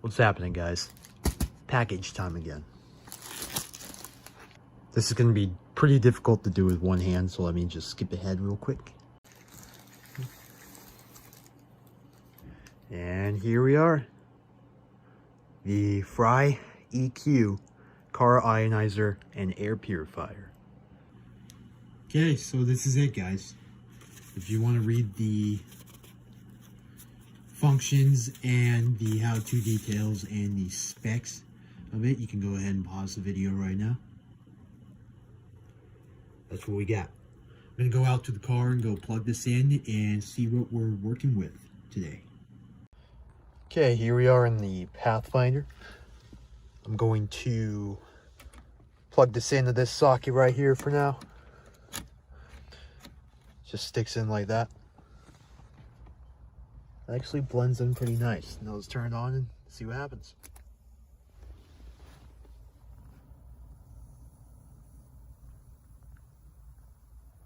What's happening, guys? Package time again. This is going to be pretty difficult to do with one hand, so let me just skip ahead real quick. And here we are. The FRiEQ car ionizer and air purifier. Okay, so this is it, guys. If you want to read the functions and the how-to details and the specs of it, you can go ahead and pause the video right now. That's what we got. I'm going to go out to the car and go plug this in and see what we're working with today. Okay, here we are in the Pathfinder. I'm going to plug this into this socket right here for now. Just sticks in like that. It actually blends in pretty nice. Now let's turn it on and see what happens.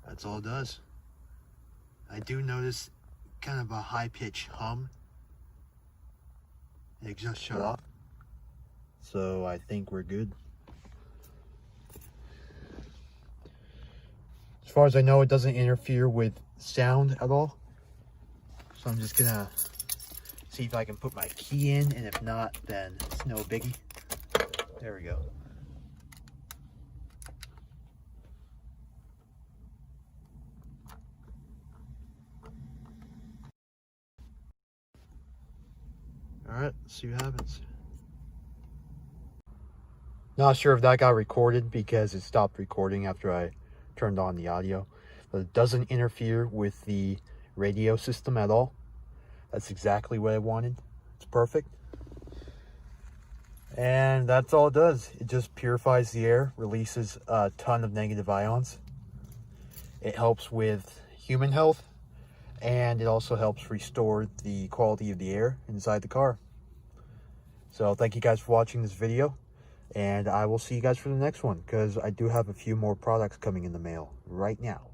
That's all it does. I do notice kind of a high-pitched hum. It just shut off. So I think we're good. As far as I know, it doesn't interfere with sound at all. So I'm just gonna see if I can put my key in, and if not, then it's no biggie. There we go. Alright, let's see what happens. Not sure if that got recorded because it stopped recording after I turned on the audio. But it doesn't interfere with the radio system at all. That's exactly what I wanted. It's perfect. And that's all it does. It just purifies the air, releases a ton of negative ions. It helps with human health, and it also helps restore the quality of the air inside the car. So thank you guys for watching this video, and I will see you guys for the next one, because I do have a few more products coming in the mail right now.